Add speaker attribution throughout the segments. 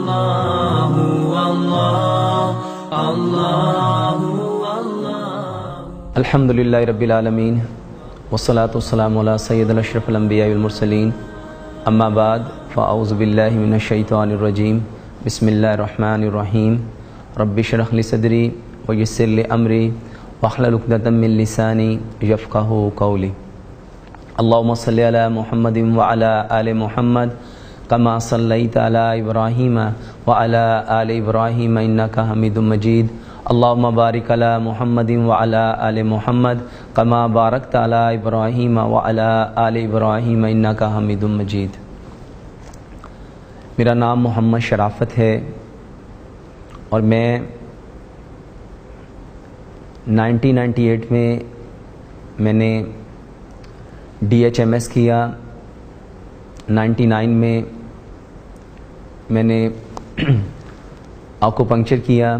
Speaker 1: اللہ اللہ اللہ اللہ۔
Speaker 2: الحمدللہ رب العالمین والصلاة والسلام علی سید الاشرف الانبیاء والمرسلین، اما بعد فاعوذ باللہ من الشیطان الرجیم، بسم اللہ الرحمن الرحیم۔ رب اشرح لی صدری ویسر لی امری واحلل عقدۃ من لسانی یفقہوا قولی۔ اللہم صلی علی محمد وعلی آل محمد کما صلیت علی ابراہیم وعلی آل ابراہیم انک حمید مجید۔ اللہم بارک علی محمد وعلی آل محمد کما بارکت علی ابراہیم وعلی آل ابراہیم انک حمید مجید۔ میرا نام محمد شرافت ہے اور میں 1998 میں نے DHMS کیا، 99 میں نے آکوپنکچر کیا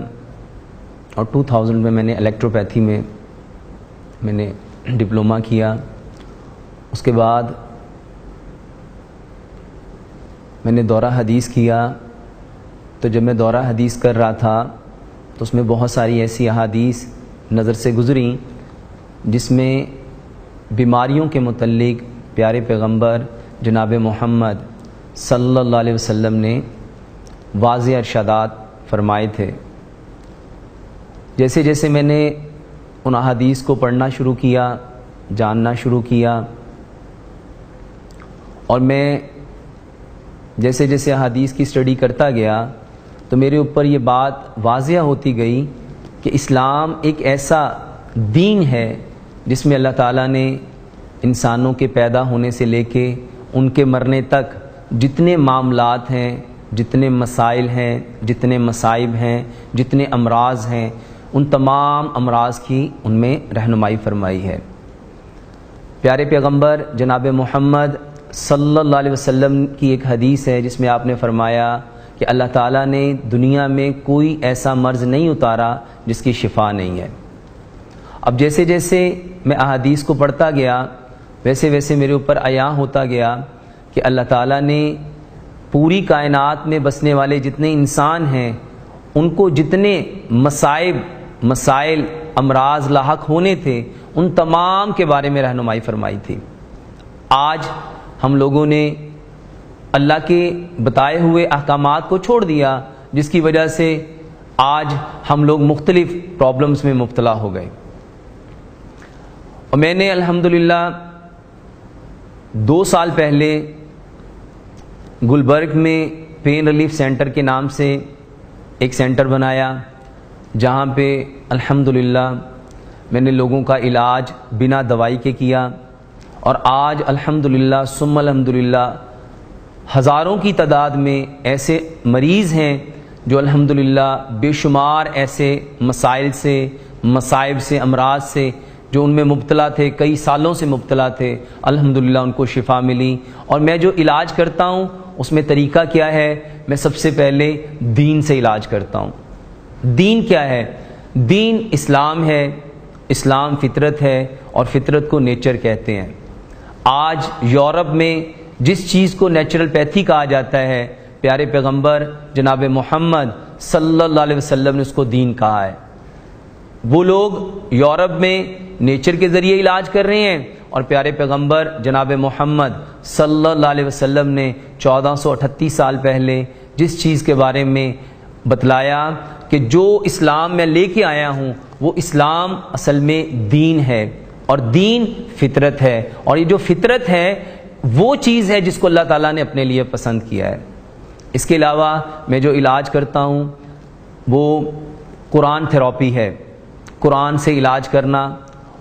Speaker 2: اور 2000 میں نے الیکٹروپیتھی میں نے ڈپلومہ کیا۔ اس کے بعد میں نے دورہ حدیث کیا، تو جب میں دورہ حدیث کر رہا تھا تو اس میں بہت ساری ایسی احادیث نظر سے گزریں جس میں بیماریوں کے متعلق پیارے پیغمبر جناب محمد صلی اللہ علیہ وسلم نے واضح ارشادات فرمائے تھے۔ جیسے جیسے میں نے ان احادیث کو پڑھنا شروع کیا، جاننا شروع کیا، اور میں جیسے جیسے احادیث کی اسٹڈی کرتا گیا تو میرے اوپر یہ بات واضح ہوتی گئی کہ اسلام ایک ایسا دین ہے جس میں اللہ تعالیٰ نے انسانوں کے پیدا ہونے سے لے کے ان کے مرنے تک جتنے معاملات ہیں، جتنے مسائل ہیں، جتنے مصائب ہیں، جتنے امراض ہیں، ان تمام امراض کی ان میں رہنمائی فرمائی ہے۔ پیارے پیغمبر جناب محمد صلی اللہ علیہ وسلم کی ایک حدیث ہے جس میں آپ نے فرمایا کہ اللہ تعالیٰ نے دنیا میں کوئی ایسا مرض نہیں اتارا جس کی شفا نہیں ہے۔ اب جیسے جیسے میں احادیث کو پڑھتا گیا ویسے ویسے میرے اوپر عیاں ہوتا گیا کہ اللہ تعالیٰ نے پوری کائنات میں بسنے والے جتنے انسان ہیں ان کو جتنے مسائل امراض لاحق ہونے تھے ان تمام کے بارے میں رہنمائی فرمائی تھی۔ آج ہم لوگوں نے اللہ کے بتائے ہوئے احکامات کو چھوڑ دیا، جس کی وجہ سے آج ہم لوگ مختلف پرابلمز میں مبتلا ہو گئے۔ اور میں نے الحمدللہ 2 سال پہلے گلبرگ میں پین ریلیف سینٹر کے نام سے ایک سینٹر بنایا، جہاں پہ الحمدللہ میں نے لوگوں کا علاج بنا دوائی کے کیا، اور آج الحمدللہ ثم الحمدللہ ہزاروں کی تعداد میں ایسے مریض ہیں جو الحمدللہ بے شمار ایسے مسائل سے، مصائب سے، امراض سے جو ان میں مبتلا تھے، کئی سالوں سے مبتلا تھے، الحمدللہ ان کو شفا ملی۔ اور میں جو علاج کرتا ہوں اس میں طریقہ کیا ہے؟ میں سب سے پہلے دین سے علاج کرتا ہوں۔ دین کیا ہے؟ دین اسلام ہے، اسلام فطرت ہے، اور فطرت کو نیچر کہتے ہیں۔ آج یورپ میں جس چیز کو نیچرل پیتھی کہا جاتا ہے، پیارے پیغمبر جناب محمد صلی اللہ علیہ وسلم نے اس کو دین کہا ہے۔ وہ لوگ یورپ میں نیچر کے ذریعے علاج کر رہے ہیں، اور پیارے پیغمبر جناب محمد صلی اللہ علیہ وسلم نے 1438 سال پہلے جس چیز کے بارے میں بتلایا کہ جو اسلام میں لے کے آیا ہوں وہ اسلام اصل میں دین ہے، اور دین فطرت ہے، اور یہ جو فطرت ہے وہ چیز ہے جس کو اللہ تعالیٰ نے اپنے لیے پسند کیا ہے۔ اس کے علاوہ میں جو علاج کرتا ہوں وہ قرآن تھراپی ہے، قرآن سے علاج کرنا۔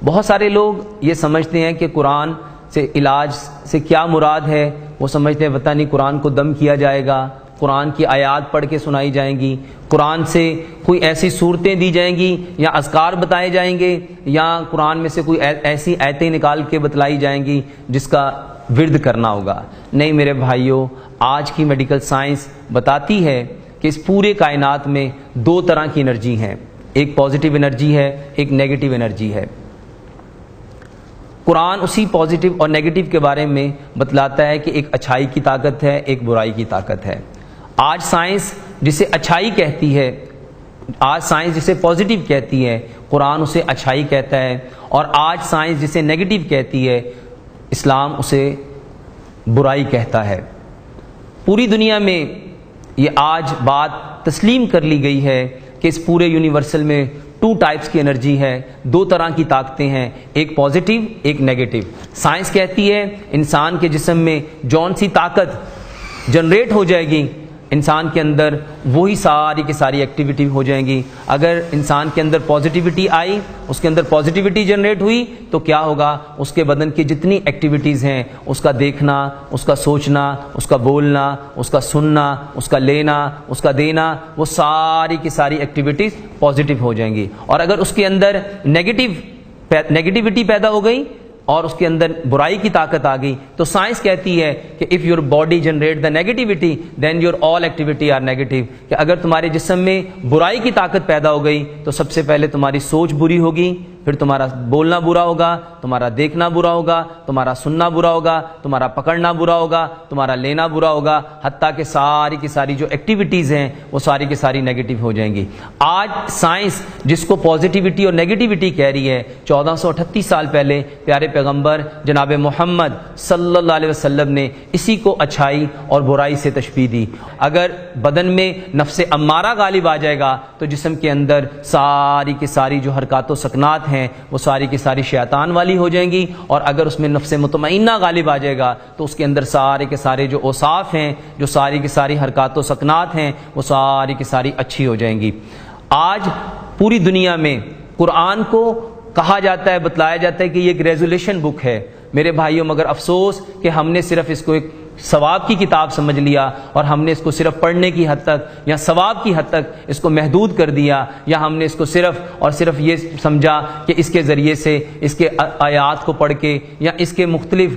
Speaker 2: بہت سارے لوگ یہ سمجھتے ہیں کہ قرآن سے علاج سے کیا مراد ہے، وہ سمجھتے ہیں پتہ نہیں قرآن کو دم کیا جائے گا، قرآن کی آیات پڑھ کے سنائی جائیں گی، قرآن سے کوئی ایسی صورتیں دی جائیں گی یا اذکار بتائے جائیں گے، یا قرآن میں سے کوئی ایسی آیتیں نکال کے بتلائی جائیں گی جس کا ورد کرنا ہوگا۔ نہیں میرے بھائیوں، آج کی میڈیکل سائنس بتاتی ہے کہ اس پورے کائنات میں 2 طرح کی انرجی ہیں، ایک پازیٹیو انرجی ہے، ایک نیگیٹو انرجی ہے۔ قرآن اسی پازیٹیو اور نیگیٹو کے بارے میں بتلاتا ہے کہ ایک اچھائی کی طاقت ہے، ایک برائی کی طاقت ہے۔ آج سائنس جسے اچھائی کہتی ہے، آج سائنس جسے پازیٹیو کہتی ہے، قرآن اسے اچھائی کہتا ہے، اور آج سائنس جسے نیگیٹو کہتی ہے، اسلام اسے برائی کہتا ہے۔ پوری دنیا میں یہ آج بات تسلیم کر لی گئی ہے کہ اس پورے یونیورسل میں 2 ٹائپس کی انرجی ہے، 2 طرح کی طاقتیں ہیں، ایک پازیٹیو ایک نیگیٹو۔ سائنس کہتی ہے انسان کے جسم میں جون سی طاقت جنریٹ ہو جائے گی، انسان کے اندر وہی ساری کی ساری ایکٹیویٹی ہو جائیں گی۔ اگر انسان کے اندر پازیٹیوٹی آئی، اس کے اندر پازیٹیوٹی جنریٹ ہوئی، تو کیا ہوگا؟ اس کے بدن کی جتنی ایکٹیویٹیز ہیں، اس کا دیکھنا، اس کا سوچنا، اس کا بولنا، اس کا سننا، اس کا لینا، اس کا دینا، وہ ساری کی ساری ایکٹیویٹیز پازیٹیو ہو جائیں گی۔ اور اگر اس کے اندر نیگیٹیوٹی پیدا ہو گئی اور اس کے اندر برائی کی طاقت آ گئی، تو سائنس کہتی ہے کہ if your body generate the negativity then your all activity are negative, کہ اگر تمہارے جسم میں برائی کی طاقت پیدا ہو گئی تو سب سے پہلے تمہاری سوچ بری ہوگی، پھر تمہارا بولنا برا ہوگا، تمہارا دیکھنا برا ہوگا، تمہارا سننا برا ہوگا، تمہارا پکڑنا برا ہوگا، تمہارا لینا برا ہوگا، حتیٰ کہ ساری کی ساری جو ایکٹیویٹیز ہیں وہ ساری کی ساری نیگیٹو ہو جائیں گی۔ آج سائنس جس کو پازیٹیوٹی اور نیگیٹیوٹی کہہ رہی ہے، 1438 سال پہلے پیارے پیغمبر جناب محمد صلی اللہ علیہ وسلم نے اسی کو اچھائی اور برائی سے تشبیہ دی۔ اگر بدن میں نفس امارہ غالب آ جائے گا تو جسم کے اندر ساری کی ساری جو حرکات و سکنات ہیں وہ ساری کی ساری شیطان والی ہو جائیں گی، اور اگر اس میں نفس مطمئنہ غالب آ جائے گا تو اس کے اندر سارے کے سارے جو اوصاف ہیں، جو ساری کی ساری حرکات و سکنات ہیں، وہ ساری کی ساری اچھی ہو جائیں گی۔ آج پوری دنیا میں قرآن کو کہا جاتا ہے، بتلایا جاتا ہے کہ یہ ایک ریزولیشن بک ہے۔ میرے بھائیوں، مگر افسوس کہ ہم نے صرف اس کو ایک ثواب کی کتاب سمجھ لیا، اور ہم نے اس کو صرف پڑھنے کی حد تک یا ثواب کی حد تک اس کو محدود کر دیا، یا ہم نے اس کو صرف اور صرف یہ سمجھا کہ اس کے ذریعے سے، اس کے آیات کو پڑھ کے یا اس کے مختلف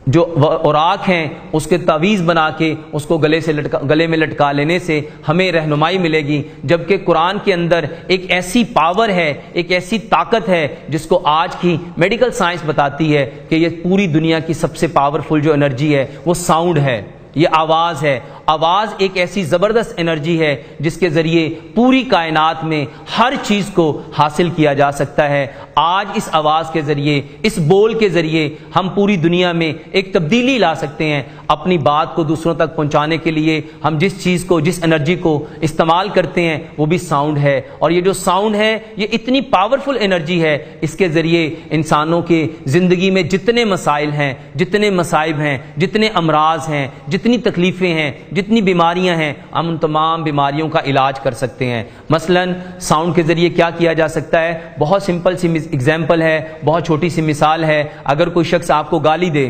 Speaker 2: جو اوراق ہیں اس کے تعویذ بنا کے اس کو گلے میں لٹکا لینے سے ہمیں رہنمائی ملے گی، جبکہ قرآن کے اندر ایک ایسی پاور ہے، ایک ایسی طاقت ہے جس کو آج کی میڈیکل سائنس بتاتی ہے کہ یہ پوری دنیا کی سب سے پاورفل جو انرجی ہے وہ ساؤنڈ ہے، یہ آواز ہے۔ آواز ایک ایسی زبردست انرجی ہے جس کے ذریعے پوری کائنات میں ہر چیز کو حاصل کیا جا سکتا ہے۔ آج اس آواز کے ذریعے، اس بول کے ذریعے ہم پوری دنیا میں ایک تبدیلی لا سکتے ہیں۔ اپنی بات کو دوسروں تک پہنچانے کے لیے ہم جس چیز کو، جس انرجی کو استعمال کرتے ہیں وہ بھی ساؤنڈ ہے، اور یہ جو ساؤنڈ ہے یہ اتنی پاورفل انرجی ہے، اس کے ذریعے انسانوں کے زندگی میں جتنے مسائل ہیں، جتنے مصائب ہیں، جتنے امراض ہیں، جتنی تکلیفیں ہیں، جتنی بیماریاں ہیں، ہم ان تمام بیماریوں کا علاج کر سکتے ہیں۔ مثلا ساؤنڈ کے ذریعے کیا کیا جا سکتا ہے؟ بہت سمپل سی ایگزامپل ہے، بہت چھوٹی سی مثال ہے۔ اگر کوئی شخص آپ کو گالی دے،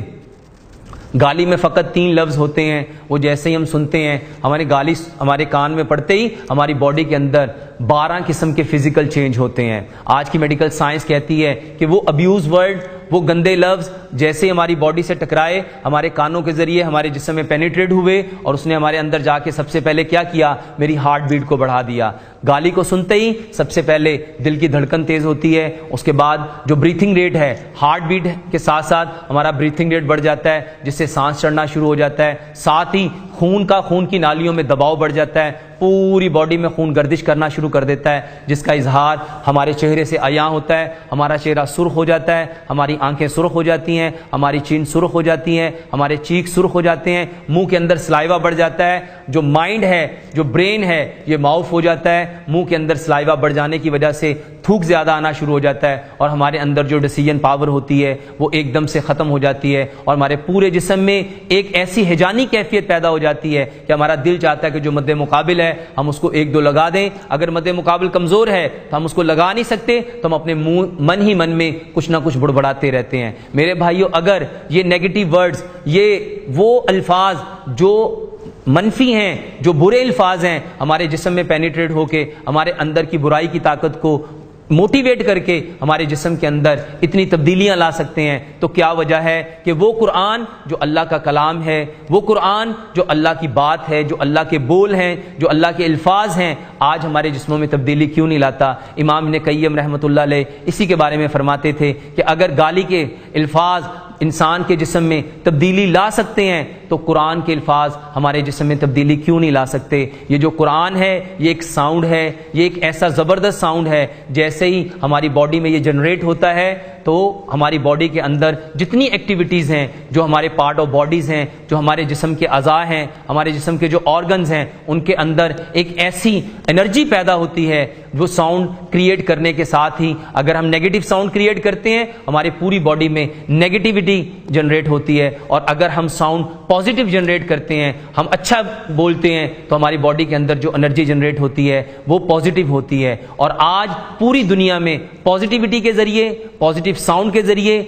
Speaker 2: گالی میں فقط 3 لفظ ہوتے ہیں، وہ جیسے ہی ہم سنتے ہیں، ہماری گالی ہمارے کان میں پڑتے ہی ہماری باڈی کے اندر 12 قسم کے فزیکل چینج ہوتے ہیں۔ آج کی میڈیکل سائنس کہتی ہے کہ وہ ابیوز ورڈ، وہ گندے لفظ جیسے ہماری باڈی سے ٹکرائے، ہمارے کانوں کے ذریعے ہمارے جسم میں پینیٹریٹ ہوئے، اور اس نے ہمارے اندر جا کے سب سے پہلے کیا کیا؟ میری ہارٹ بیٹ کو بڑھا دیا۔ گالی کو سنتے ہی سب سے پہلے دل کی دھڑکن تیز ہوتی ہے، اس کے بعد جو بریتھنگ ریٹ ہے، ہارٹ بیٹ کے ساتھ ساتھ ہمارا بریتھنگ ریٹ بڑھ جاتا ہے، جس سے سانس چڑھنا شروع ہو جاتا ہے، ساتھ ہی خون کی نالیوں میں دباؤ بڑھ جاتا ہے، پوری باڈی میں خون گردش کرنا شروع کر دیتا ہے، جس کا اظہار ہمارے چہرے سے عیاں ہوتا ہے، ہمارا چہرہ سرخ ہو جاتا ہے، ہماری آنکھیں سرخ ہو جاتی ہیں، ہماری چین سرخ ہو جاتی ہیں، ہمارے چیک سرخ ہو جاتے ہیں، منہ کے اندر سلائیوا بڑھ جاتا ہے، جو مائنڈ ہے، جو برین ہے، یہ معاف ہو جاتا ہے، منہ کے اندر سلائیوا بڑھ جانے کی وجہ سے تھوک زیادہ آنا شروع ہو جاتا ہے، اور ہمارے اندر جو ڈیسیژن پاور ہوتی ہے وہ ایک دم سے ختم ہو جاتی ہے، اور ہمارے پورے جسم میں ایک ایسی ہیجانی کیفیت پیدا ہو جاتی ہے کہ ہمارا دل چاہتا ہے کہ جو مد مقابل ہے ہم اس کو 1-2 لگا دیں، اگر مد مقابل کمزور ہے تو ہم اس کو لگا نہیں سکتے، تو ہم اپنے من میں کچھ نہ کچھ بڑبڑاتے رہتے ہیں۔ میرے بھائیوں، اگر یہ نیگیٹو ورڈز، یہ وہ الفاظ جو منفی ہیں، جو برے الفاظ ہیں، ہمارے جسم میں پینیٹریٹ ہو کے ہمارے اندر کی برائی کی طاقت کو موٹیویٹ کر کے ہمارے جسم کے اندر اتنی تبدیلیاں لا سکتے ہیں، تو کیا وجہ ہے کہ وہ قرآن جو اللہ کا کلام ہے، وہ قرآن جو اللہ کی بات ہے، جو اللہ کے بول ہیں، جو اللہ کے الفاظ ہیں، آج ہمارے جسموں میں تبدیلی کیوں نہیں لاتا؟ امام ابن قیم رحمۃ اللہ علیہ اسی کے بارے میں فرماتے تھے کہ اگر گالی کے الفاظ انسان کے جسم میں تبدیلی لا سکتے ہیں تو قرآن کے الفاظ ہمارے جسم میں تبدیلی کیوں نہیں لا سکتے؟ یہ جو قرآن ہے یہ ایک ساؤنڈ ہے، یہ ایک ایسا زبردست ساؤنڈ ہے، جیسے ہی ہماری باڈی میں یہ جنریٹ ہوتا ہے تو ہماری باڈی کے اندر جتنی ایکٹیویٹیز ہیں، جو ہمارے پارٹ آف باڈیز ہیں، جو ہمارے جسم کے اعضاء ہیں، ہمارے جسم کے جو آرگنز ہیں، ان کے اندر ایک ایسی انرجی پیدا ہوتی ہے وہ ساؤنڈ کریٹ کرنے کے ساتھ ہی اگر ہم نیگیٹو ساؤنڈ کریٹ کرتے ہیں ہمارے پوری باڈی میں نیگیٹیوٹی جنریٹ ہوتی ہے، اور اگر ہم ساؤنڈ پازیٹیو جنریٹ کرتے ہیں، ہم اچھا بولتے ہیں تو ہماری باڈی کے اندر جو انرجی جنریٹ ہوتی ہے وہ پازیٹیو ہوتی ہے۔ اور آج پوری دنیا میں پازیٹیوٹی کے ذریعے، پازیٹیو ساؤنڈ کے ذریعے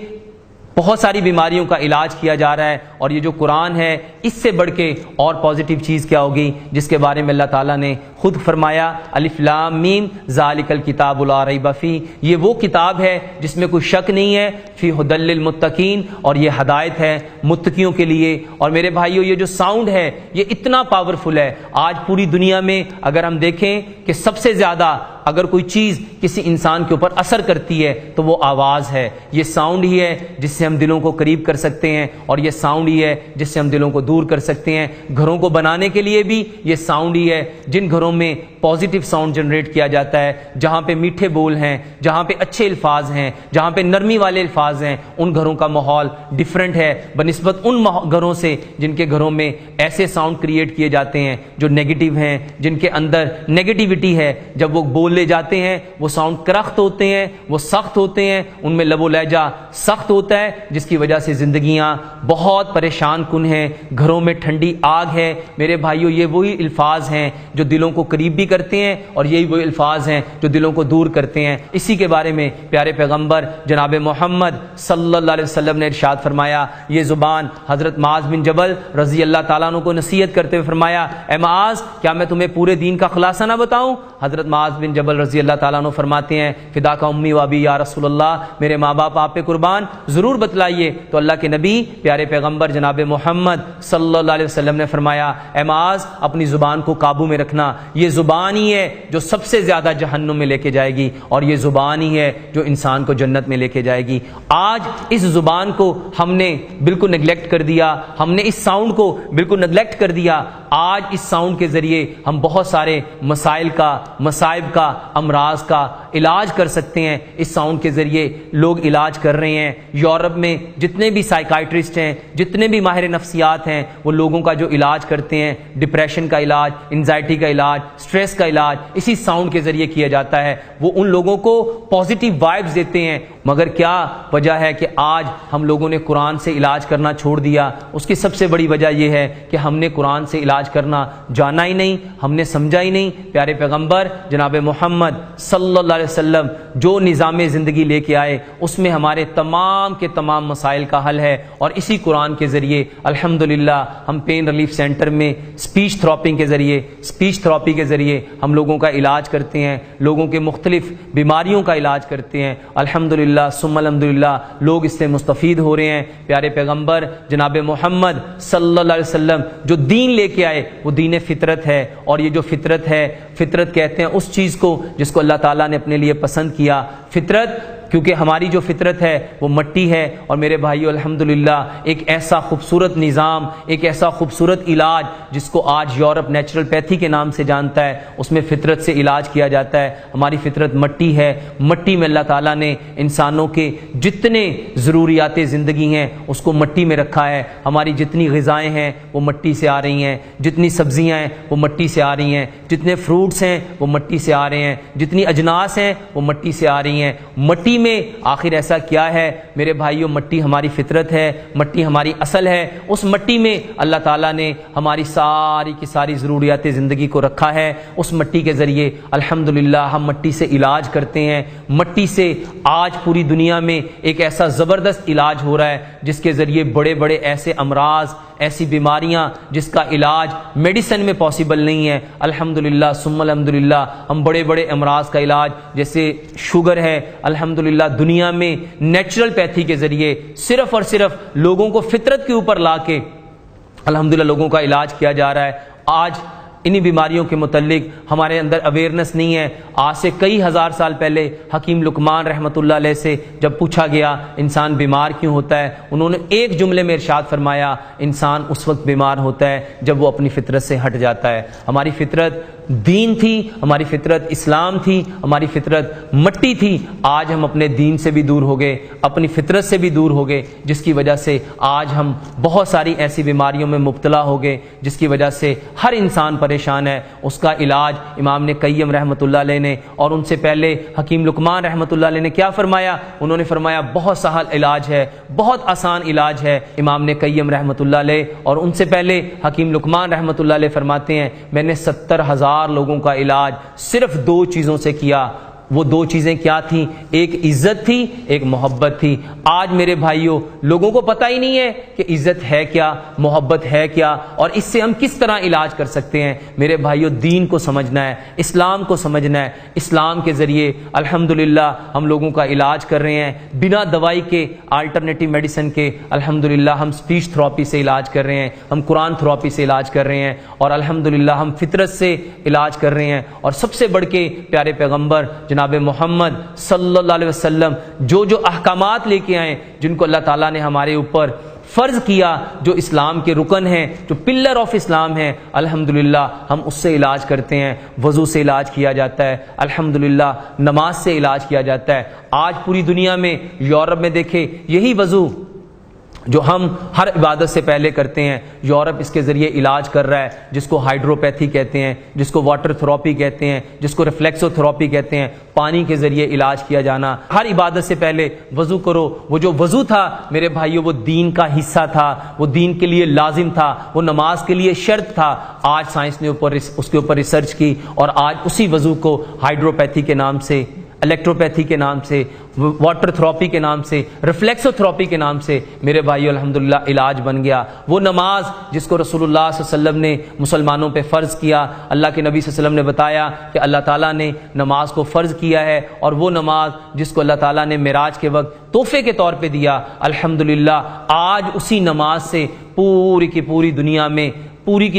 Speaker 2: بہت ساری بیماریوں کا علاج کیا جا رہا ہے، اور یہ جو قرآن ہے اس سے بڑھ کے اور پازیٹیو چیز کیا ہوگی جس کے بارے میں اللہ تعالیٰ نے خود فرمایا الف لام میم ذالک الکتاب لا ریب فیہ، یہ وہ کتاب ہے جس میں کوئی شک نہیں ہے، فی ھدی للمتقین، اور یہ ہدایت ہے متقیوں کے لیے۔ اور میرے بھائیو یہ جو ساؤنڈ ہے یہ اتنا پاورفل ہے، آج پوری دنیا میں اگر ہم دیکھیں کہ سب سے زیادہ اگر کوئی چیز کسی انسان کے اوپر اثر کرتی ہے تو وہ آواز ہے، یہ ساؤنڈ ہی ہے جس سے ہم دلوں کو قریب کر سکتے ہیں، اور یہ ساؤنڈ ہی ہے جس سے ہم دلوں کو دور کر سکتے ہیں۔ گھروں کو بنانے کے لیے بھی یہ ساؤنڈ ہی ہے، جن گھروں میں پازیٹیو ساؤنڈ جنریٹ کیا جاتا ہے، جہاں پہ میٹھے بول ہیں، جہاں پہ اچھے الفاظ ہیں، جہاں پہ نرمی والے الفاظ ہیں، ان گھروں کا ماحول ڈیفرنٹ ہے بنسبت ان گھروں سے جن کے گھروں میں ایسے ساؤنڈ کریٹ کیے جاتے ہیں جو نیگیٹو ہیں، جن کے اندر نیگیٹیوٹی ہے، جب وہ بول لے جاتے ہیں وہ ساؤنڈ کرخت ہوتے ہیں، وہ سخت ہوتے ہیں، ان میں لب و لہجہ سخت ہوتا ہے، جس کی وجہ سے زندگیاں بہت پریشان کن ہیں، گھروں میں ٹھنڈی آگ ہے۔ میرے بھائیو یہ وہی الفاظ ہیں جو دلوں کو قریب بھی کرتے ہیں، اور یہی وہی الفاظ ہیں جو دلوں کو دور کرتے ہیں۔ اسی کے بارے میں پیارے پیغمبر جناب محمد صلی اللہ علیہ وسلم نے ارشاد فرمایا، یہ زبان حضرت معاذ بن جبل رضی اللہ تعالیٰ عنہ کو نصیحت کرتے ہوئے فرمایا، اے معاذ کیا میں تمہیں پورے دین کا خلاصہ نہ بتاؤں؟ حضرت معاذ بن جبل رضی اللہ تعالیٰ عنہ فرماتے ہیں، فداک امی و ابی یا رسول اللہ، میرے ماں باپ آپ پہ قربان، ضرور بتلائیے۔ تو اللہ کے نبی پیارے پیغمبر جناب محمد صلی اللہ علیہ وسلم نے فرمایا، اے معاذ اپنی زبان کو قابو میں رکھنا، یہ زبان ہی ہے جو سب سے زیادہ جہنم میں لے کے جائے گی، اور یہ زبان ہی ہے جو انسان کو جنت میں لے کے جائے گی۔ آج اس زبان کو ہم نے بالکل نیگلیکٹ کر دیا، ہم نے اس ساؤنڈ کو بالکل نیگلیکٹ کر دیا۔ آج اس ساؤنڈ کے ذریعے ہم بہت سارے مسائل کا، مصائب کا، امراض کا علاج کر سکتے ہیں۔ اس ساؤنڈ کے ذریعے لوگ علاج کر رہے ہیں۔ یورپ میں جتنے بھی سائیکائٹرسٹ ہیں، جتنے بھی ماہر نفسیات ہیں، وہ لوگوں کا جو علاج کرتے ہیں، ڈپریشن کا علاج، انزائٹی کا علاج، سٹریس کا علاج اسی ساؤنڈ کے ذریعے کیا جاتا ہے۔ وہ ان لوگوں کو پازیٹیو وائبز دیتے ہیں، مگر کیا وجہ ہے کہ آج ہم لوگوں نے قرآن سے علاج کرنا چھوڑ دیا؟ اس کی سب سے بڑی وجہ یہ ہے کہ ہم نے قرآن سے علاج کرنا جانا ہی نہیں، ہم نے سمجھا ہی نہیں۔ پیارے پیغمبر جناب محمد صلی اللہ علیہ وسلم جو نظام زندگی لے کے آئے اس میں ہمارے تمام کے تمام مسائل کا حل ہے، اور اسی قرآن کے ذریعے الحمدللہ ہم پین ریلیف سینٹر میں اسپیچ تھراپی کے ذریعے ہم لوگوں کا علاج کرتے ہیں، لوگوں کے مختلف بیماریوں کا علاج کرتے ہیں۔ الحمدللہ ثم الحمدللہ لوگ اس سے مستفید ہو رہے ہیں۔ پیارے پیغمبر جناب محمد صلی اللہ علیہ وسلم جو دین لے کے آئے وہ دین فطرت ہے، اور یہ جو فطرت ہے، فطرت کہتے ہیں اس چیز کو جس کو اللہ تعالیٰ نے اپنے لیے پسند کیا۔ فطرت کیونکہ ہماری جو فطرت ہے وہ مٹی ہے، اور میرے بھائیو الحمدللہ ایک ایسا خوبصورت نظام، ایک ایسا خوبصورت علاج جس کو آج یورپ نیچرل پیتھی کے نام سے جانتا ہے، اس میں فطرت سے علاج کیا جاتا ہے۔ ہماری فطرت مٹی ہے، مٹی میں اللہ تعالیٰ نے انسانوں کے جتنے ضروریات زندگی ہیں اس کو مٹی میں رکھا ہے۔ ہماری جتنی غذائیں ہیں وہ مٹی سے آ رہی ہیں، جتنی سبزیاں ہیں وہ مٹی سے آ رہی ہیں، جتنے فروٹس ہیں وہ مٹی سے آ رہے ہیں، جتنی اجناس ہیں وہ مٹی سے آ رہی ہیں۔ مٹی میں آخر ایسا کیا ہے میرے بھائیوں؟ مٹی ہماری فطرت ہے، مٹی ہماری اصل ہے۔ اس مٹی میں اللہ تعالیٰ نے ہماری ساری کی ساری ضروریات زندگی کو رکھا ہے۔ اس مٹی کے ذریعے الحمدللہ ہم مٹی سے علاج کرتے ہیں۔ مٹی سے آج پوری دنیا میں ایک ایسا زبردست علاج ہو رہا ہے جس کے ذریعے بڑے بڑے ایسے امراض، ایسی بیماریاں جس کا علاج میڈیسن میں پاسبل نہیں ہے، الحمدللہ ثم الحمدللہ ہم بڑے بڑے امراض کا علاج جیسے شوگر ہے، الحمدللہ دنیا میں نیچرل پیتھی کے ذریعے صرف اور صرف لوگوں کو فطرت کے اوپر لا کے الحمدللہ لوگوں کا علاج کیا جا رہا ہے۔ آج انہی بیماریوں کے متعلق ہمارے اندر اویئرنس نہیں ہے۔ آج سے کئی ہزار سال پہلے حکیم لقمان رحمۃ اللہ علیہ سے جب پوچھا گیا انسان بیمار کیوں ہوتا ہے، انہوں نے ایک جملے میں ارشاد فرمایا انسان اس وقت بیمار ہوتا ہے جب وہ اپنی فطرت سے ہٹ جاتا ہے۔ ہماری فطرت دین تھی، ہماری فطرت اسلام تھی، ہماری فطرت مٹی تھی۔ آج ہم اپنے دین سے بھی دور ہو گئے، اپنی فطرت سے بھی دور ہو گئے، جس کی وجہ سے آج ہم بہت ساری ایسی بیماریوں میں مبتلا ہو گئے جس کی وجہ سے ہر انسان پریشان ہے۔ اس کا علاج امام نے قیم رحمۃ اللہ علیہ نے اور ان سے پہلے حکیم لقمان رحمۃ اللہ علیہ نے کیا فرمایا؟ انہوں نے فرمایا بہت سہل علاج ہے، بہت آسان علاج ہے۔ امام نے قیم رحمۃ اللہ علیہ اور ان سے پہلے حکیم لقمان رحمۃ اللہ علیہ فرماتے ہیں میں نے 70,000 لوگوں کا علاج صرف 2 چیزوں سے کیا۔ وہ 2 چیزیں کیا تھیں؟ ایک عزت تھی، ایک محبت تھی۔ آج میرے بھائیوں لوگوں کو پتہ ہی نہیں ہے کہ عزت ہے کیا، محبت ہے کیا، اور اس سے ہم کس طرح علاج کر سکتے ہیں۔ میرے بھائیوں دین کو سمجھنا ہے، اسلام کو سمجھنا ہے۔ اسلام کے ذریعے الحمدللہ ہم لوگوں کا علاج کر رہے ہیں بنا دوائی کے، آلٹرنیٹیو میڈیسن کے۔ الحمدللہ ہم اسپیچ تھراپی سے علاج کر رہے ہیں، ہم قرآن تھراپی سے علاج کر رہے ہیں، اور الحمدللہ ہم فطرت سے علاج کر رہے ہیں۔ اور سب سے بڑھ کے پیارے پیغمبر جناب محمد صلی اللہ علیہ وسلم جو احکامات لے کے آئے، جن کو اللہ تعالیٰ نے ہمارے اوپر فرض کیا، جو اسلام کے رکن ہیں، جو پلر آف اسلام ہیں، الحمدللہ ہم اس سے علاج کرتے ہیں۔ وضو سے علاج کیا جاتا ہے، الحمدللہ نماز سے علاج کیا جاتا ہے۔ آج پوری دنیا میں یورپ میں دیکھیں یہی وضو جو ہم ہر عبادت سے پہلے کرتے ہیں، یورپ اس کے ذریعے علاج کر رہا ہے، جس کو ہائیڈروپیتھی کہتے ہیں، جس کو واٹر تھراپی کہتے ہیں، جس کو ریفلیکسو تھراپی کہتے ہیں، پانی کے ذریعے علاج کیا جانا۔ ہر عبادت سے پہلے وضو کرو۔ وہ جو وضو تھا میرے بھائیوں وہ دین کا حصہ تھا، وہ دین کے لیے لازم تھا، وہ نماز کے لیے شرط تھا۔ آج سائنس نے اس کے اوپر ریسرچ کی اور آج اسی وضو کو ہائیڈروپیتھی کے نام سے، الیکٹروپیتھی کے نام سے، واٹر تھراپی کے نام سے، ریفلیکسو تھراپی کے نام سے میرے بھائیو الحمدللہ علاج بن گیا۔ وہ نماز جس کو رسول اللہ صلی اللہ علیہ وسلم نے مسلمانوں پہ فرض کیا، اللہ کے نبی صلی اللہ علیہ وسلم نے بتایا کہ اللہ تعالیٰ نے نماز کو فرض کیا ہے، اور وہ نماز جس کو اللہ تعالیٰ نے معراج کے وقت تحفے کے طور پہ دیا، الحمدللہ آج اسی نماز سے پوری کی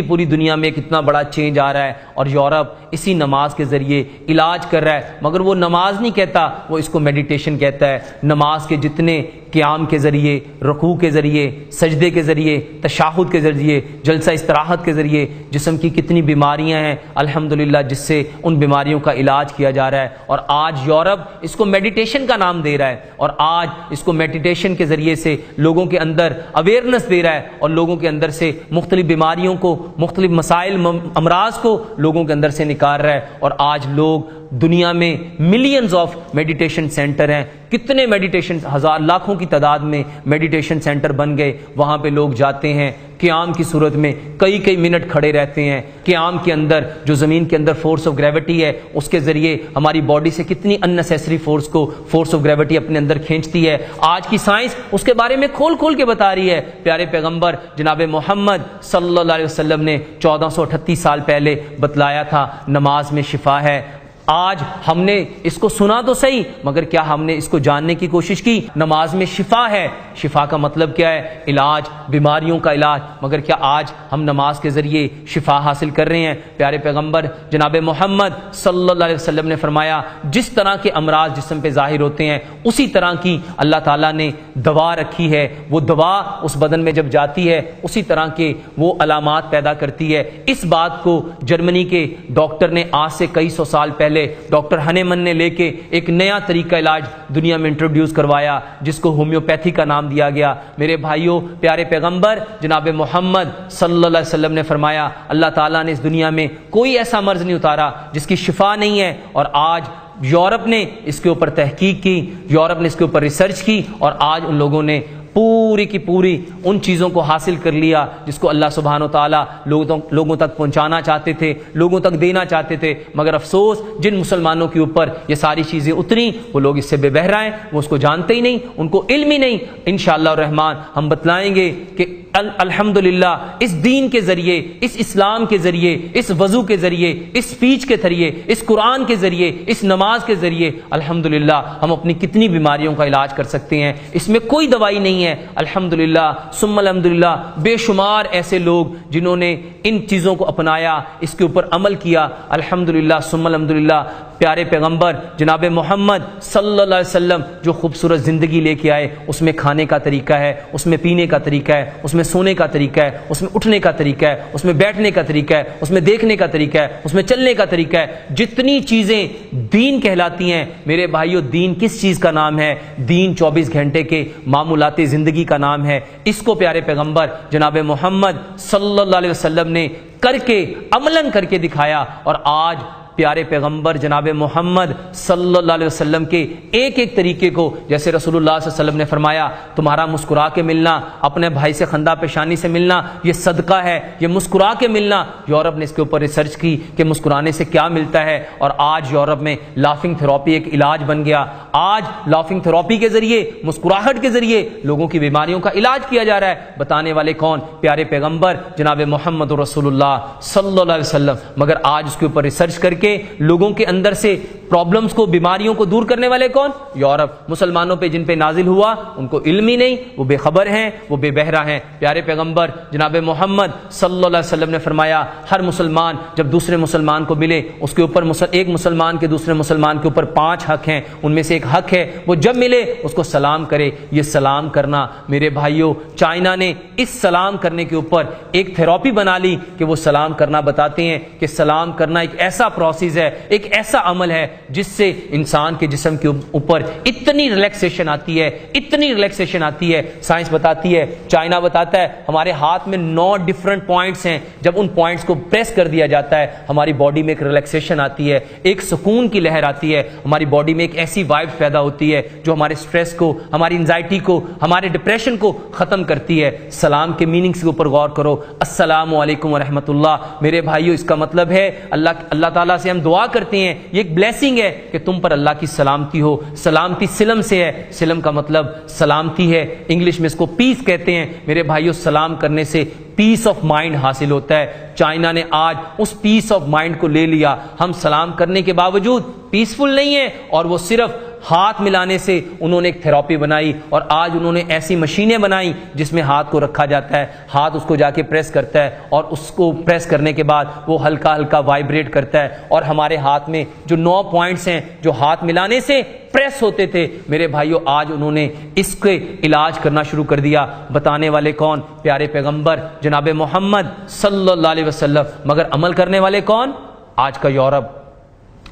Speaker 2: پوری دنیا میں کتنا بڑا چینج آ رہا ہے، اور یورپ اسی نماز کے ذریعے علاج کر رہا ہے۔ مگر وہ نماز نہیں کہتا، وہ اس کو میڈیٹیشن کہتا ہے۔ نماز کے جتنے قیام کے ذریعے، رکوع کے ذریعے، سجدے کے ذریعے، تشہد کے ذریعے، جلسہ استراحت کے ذریعے جسم کی کتنی بیماریاں ہیں الحمدللہ، جس سے ان بیماریوں کا علاج کیا جا رہا ہے۔ اور آج یورپ اس کو میڈیٹیشن کا نام دے رہا ہے، اور آج اس کو میڈیٹیشن کے ذریعے سے لوگوں کے اندر اویئرنس دے رہا ہے، اور لوگوں کے اندر سے مختلف بیماریوں کو، مختلف مسائل، امراض کو لوگوں کے اندر سے نکال رہا ہے۔ اور آج لوگ دنیا میں ملینز آف میڈیٹیشن سینٹر ہیں، کتنے میڈیٹیشن، ہزار لاکھوں کی تعداد میں میڈیٹیشن سینٹر بن گئے۔ وہاں پہ لوگ جاتے ہیں قیام کی صورت میں کئی منٹ کھڑے رہتے ہیں۔ قیام کے اندر جو زمین کے اندر فورس آف گریوٹی ہے، اس کے ذریعے ہماری باڈی سے کتنی اننیسیسری فورس کو فورس آف گریوٹی اپنے اندر کھینچتی ہے۔ آج کی سائنس اس کے بارے میں کھول کے بتا رہی ہے۔ پیارے پیغمبر جناب محمد صلی اللہ علیہ وسلم نے 1438 سال پہلے بتلایا تھا نماز میں شفا ہے۔ آج ہم نے اس کو سنا تو صحیح، مگر کیا ہم نے اس کو جاننے کی کوشش کی؟ نماز میں شفا ہے۔ شفا کا مطلب کیا ہے؟ علاج، بیماریوں کا علاج۔ مگر کیا آج ہم نماز کے ذریعے شفا حاصل کر رہے ہیں؟ پیارے پیغمبر جناب محمد صلی اللہ علیہ وسلم نے فرمایا جس طرح کے امراض جسم پہ ظاہر ہوتے ہیں اسی طرح کی اللہ تعالیٰ نے دوا رکھی ہے۔ وہ دوا اس بدن میں جب جاتی ہے اسی طرح کے وہ علامات پیدا کرتی ہے۔ اس بات کو جرمنی کے ڈاکٹر نے آج سے کئی سو سال پہلے ڈاکٹر ہنیمن نے لے کے ایک نیا طریقہ علاج دنیا میں انٹروڈیوس کروایا، جس کو ہومیوپیتھی کا نام دیا گیا۔ میرے بھائیوں پیارے پیغمبر جناب محمد صلی اللہ علیہ وسلم نے فرمایا اللہ تعالیٰ نے اس دنیا میں کوئی ایسا مرض نہیں اتارا جس کی شفا نہیں ہے۔ اور آج یورپ نے اس کے اوپر تحقیق کی، یورپ نے اس کے اوپر ریسرچ کی، اور آج ان لوگوں نے پوری کی پوری ان چیزوں کو حاصل کر لیا جس کو اللہ سبحانہ و تعالیٰ لوگوں تک پہنچانا چاہتے تھے، لوگوں تک دینا چاہتے تھے۔ مگر افسوس جن مسلمانوں کے اوپر یہ ساری چیزیں اتری وہ لوگ اس سے بے بہرا ہیں، وہ اس کو جانتے ہی نہیں، ان کو علم ہی نہیں۔ انشاءاللہ الرحمن ہم بتلائیں گے کہ الحمدللہ اس دین کے ذریعے، اس اسلام کے ذریعے، اس وضو کے ذریعے، اس اسپیچ کے ذریعے، اس قرآن کے ذریعے، اس نماز کے ذریعے الحمدللہ ہم اپنی کتنی بیماریوں کا علاج کر سکتے ہیں، اس میں کوئی دوائی نہیں ہے۔ الحمدللہ ثم الحمدللہ بے شمار ایسے لوگ جنہوں نے ان چیزوں کو اپنایا، اس کے اوپر عمل کیا، الحمدللہ ثم الحمدللہ پیارے پیغمبر جناب محمد صلی اللہ علیہ وسلم جو خوبصورت زندگی لے کے آئے، اس میں کھانے کا طریقہ ہے، اس میں پینے کا طریقہ ہے، اس میں سونے کا طریقہ ہے، اس میں اٹھنے کا طریقہ ہے، اس میں بیٹھنے کا طریقہ ہے، اس میں دیکھنے کا طریقہ ہے، اس میں چلنے کا طریقہ ہے، جتنی چیزیں دین کہلاتی ہیں میرے بھائیو، دین کس چیز کا نام ہے؟ دین 24 گھنٹے کے معمولات زندگی کا نام ہے۔ اس کو پیارے پیغمبر جناب محمد صلی اللہ علیہ وسلم نے کر کے عملاً کر کے دکھایا، اور آج پیارے پیغمبر جناب محمد صلی اللہ علیہ وسلم کے ایک ایک طریقے کو، جیسے رسول اللہ صلی اللہ علیہ وسلم نے فرمایا تمہارا مسکرا کے ملنا، اپنے بھائی سے خندہ پیشانی سے ملنا یہ صدقہ ہے، یہ مسکرا کے ملنا۔ یورپ نے اس کے اوپر ریسرچ کی کہ مسکرانے سے کیا ملتا ہے، اور آج یورپ میں لافنگ تھراپی ایک علاج بن گیا۔ آج لافنگ تھراپی کے ذریعے، مسکراہٹ کے ذریعے لوگوں کی بیماریوں کا علاج کیا جا رہا ہے۔ بتانے والے کون؟ پیارے پیغمبر جناب محمد رسول اللہ صلی اللہ علیہ وسلم۔ مگر آج اس کے اوپر ریسرچ کر کے لوگوں کے اندر سے پرابلمز کو، بیماریوں کو دور کرنے والے کون؟ یورپ۔ مسلمانوں پہ جن پہ نازل ہوا ان کو علم ہی نہیں، وہ بے خبر ہیں، وہ بے بہرہ ہیں۔ پیارے پیغمبر جناب محمد صلی اللہ علیہ وسلم نے فرمایا ہر مسلمان جب دوسرے مسلمان کو ملے، اس کے اوپر ایک مسلمان کے دوسرے مسلمان کے اوپر 5 حق ہیں، ان میں سے ایک حق ہے وہ جب ملے اس کو سلام کرے۔ یہ سلام کرنا میرے بھائیوں، چائنا نے اس سلام کرنے کے اوپر ایک تھراپی بنا لی کہ وہ سلام کرنا بتاتے ہیں کہ سلام کرنا ایک ایسا پروسیس ہے، ایک ایسا عمل ہے جس سے انسان کے جسم کے اوپر اتنی ریلیکسیشن آتی ہے، اتنی ریلیکسیشن آتی ہے۔ سائنس بتاتی ہے، چائنا بتاتا ہے ہمارے ہاتھ میں 9 ڈیفرنٹ پوائنٹس ہیں، جب ان پوائنٹس کو پریس کر دیا جاتا ہے ہماری باڈی میں ایک ریلیکسیشن آتی ہے، ایک سکون کی لہر آتی ہے، ہماری باڈی میں ایک ایسی وائب پیدا ہوتی ہے جو ہمارے سٹریس کو، ہماری انزائٹی کو، ہمارے ڈپریشن کو ختم کرتی ہے۔ سلام کے میننگز کے اوپر غور کرو، السلام علیکم ورحمۃ اللہ۔ میرے بھائیو اس کا مطلب ہے اللہ تعالیٰ سے ہم دعا کرتے ہیں، یہ ایک بلیسنگ ہے کہ تم پر اللہ کی سلامتی ہو۔ سلامتی سلم سے ہے، سلم کا مطلب سلامتی ہے، انگلش میں اس کو پیس کہتے ہیں۔ میرے بھائیو سلام کرنے سے پیس آف مائنڈ حاصل ہوتا ہے۔ چائنا نے آج اس پیس آف مائنڈ کو لے لیا، ہم سلام کرنے کے باوجود پیسفل نہیں ہیں، اور وہ صرف ہاتھ ملانے سے انہوں نے ایک تھراپی بنائی، اور آج انہوں نے ایسی مشینیں بنائی جس میں ہاتھ کو رکھا جاتا ہے، ہاتھ اس کو جا کے پریس کرتا ہے، اور اس کو پریس کرنے کے بعد وہ ہلکا ہلکا وائبریٹ کرتا ہے، اور ہمارے ہاتھ میں جو 9 پوائنٹس ہیں جو ہاتھ ملانے سے پریس ہوتے تھے، میرے بھائیوں آج انہوں نے اس کے علاج کرنا شروع کر دیا۔ بتانے والے کون؟ پیارے پیغمبر جناب محمد صلی اللہ علیہ وسلم۔ مگر عمل کرنے والے کون؟ آج کا یورپ۔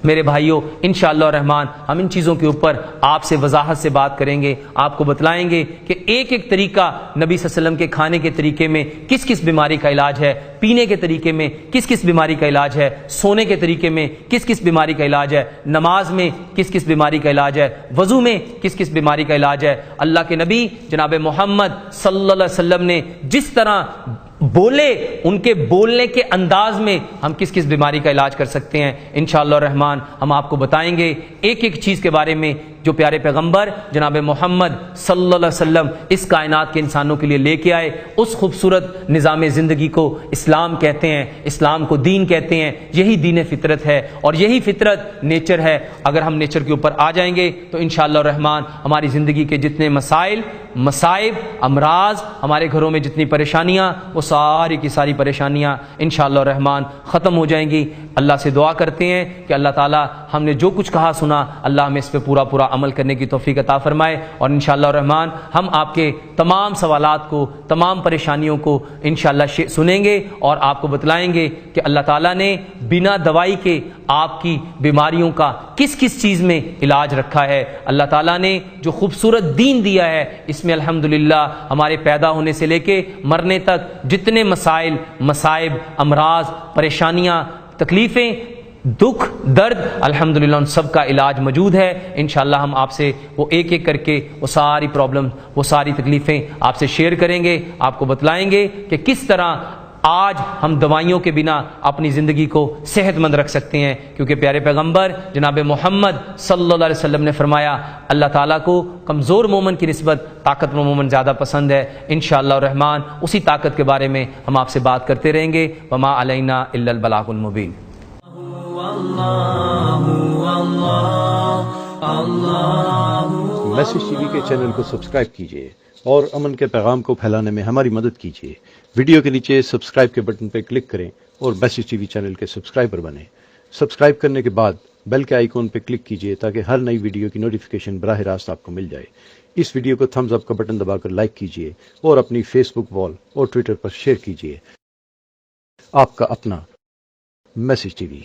Speaker 2: میرے بھائیوں انشاءاللہ الرحمن ہم ان چیزوں کے اوپر آپ سے وضاحت سے بات کریں گے، آپ کو بتلائیں گے کہ ایک ایک طریقہ نبی صلی اللہ علیہ وسلم کے کھانے کے طریقے میں کس کس بیماری کا علاج ہے، پینے کے طریقے میں کس کس بیماری کا علاج ہے، سونے کے طریقے میں کس کس بیماری کا علاج ہے، نماز میں کس کس بیماری کا علاج ہے، وضو میں کس کس بیماری کا علاج ہے۔ اللہ کے نبی جناب محمد صلی اللہ علیہ وسلم نے جس طرح بولے، ان کے بولنے کے انداز میں ہم کس کس بیماری کا علاج کر سکتے ہیں، انشاءاللہ الرحمن ہم آپ کو بتائیں گے ایک ایک چیز کے بارے میں جو پیارے پیغمبر جناب محمد صلی اللہ علیہ وسلم اس کائنات کے انسانوں کے لیے لے کے آئے۔ اس خوبصورت نظام زندگی کو اسلام کہتے ہیں، اسلام کو دین کہتے ہیں، یہی دین فطرت ہے، اور یہی فطرت نیچر ہے۔ اگر ہم نیچر کے اوپر آ جائیں گے تو انشاءاللہ الرحمن ہماری زندگی کے جتنے مسائل، مصائب، امراض، ہمارے گھروں میں جتنی پریشانیاں، وہ ساری کی ساری پریشانیاں انشاءاللہ الرحمن ختم ہو جائیں گی۔ اللہ سے دعا کرتے ہیں کہ اللہ تعالی ہم نے جو کچھ کہا سنا، اللہ ہمیں اس پہ پورا عمل کرنے کی توفیق عطا فرمائے، اور انشاءاللہ الرحمن ہم آپ کے تمام سوالات کو، تمام پریشانیوں کو انشاءاللہ سنیں گے، اور آپ کو بتلائیں گے کہ اللہ تعالیٰ نے بنا دوائی کے آپ کی بیماریوں کا کس کس چیز میں علاج رکھا ہے۔ اللہ تعالیٰ نے جو خوبصورت دین دیا ہے اس میں الحمدللہ ہمارے پیدا ہونے سے لے کے مرنے تک جتنے مسائل، مصائب، امراض، پریشانیاں، تکلیفیں، دکھ، درد، الحمدللہ ان سب کا علاج موجود ہے۔ انشاءاللہ ہم آپ سے وہ ایک ایک کر کے وہ ساری پرابلم، وہ ساری تکلیفیں آپ سے شیئر کریں گے، آپ کو بتلائیں گے کہ کس طرح آج ہم دوائیوں کے بنا اپنی زندگی کو صحت مند رکھ سکتے ہیں، کیونکہ پیارے پیغمبر جناب محمد صلی اللہ علیہ وسلم نے فرمایا اللہ تعالیٰ کو کمزور مومن کی نسبت طاقتور مومن زیادہ پسند ہے۔ انشاءاللہ الرحمن اسی طاقت کے بارے میں ہم آپ سے بات کرتے رہیں گے۔ وما علینا الا البلاغ المبین۔
Speaker 3: میسج ٹی وی کے چینل کو سبسکرائب کیجیے اور امن کے پیغام کو پھیلانے میں ہماری مدد کیجیے۔ ویڈیو کے نیچے سبسکرائب کے بٹن پر کلک کریں اور میسج ٹی وی چینل کے سبسکرائبر بنیں۔ سبسکرائب کرنے کے بعد بیل کے آئیکن پر کلک کیجیے تاکہ ہر نئی ویڈیو کی نوٹیفیکیشن براہ راست آپ کو مل جائے۔ اس ویڈیو کو تھمز اپ کا بٹن دبا کر لائک کیجیے اور اپنی فیس بک وال اور ٹویٹر پر شیئر کیجیے۔ آپ کا اپنا میسج ٹی وی۔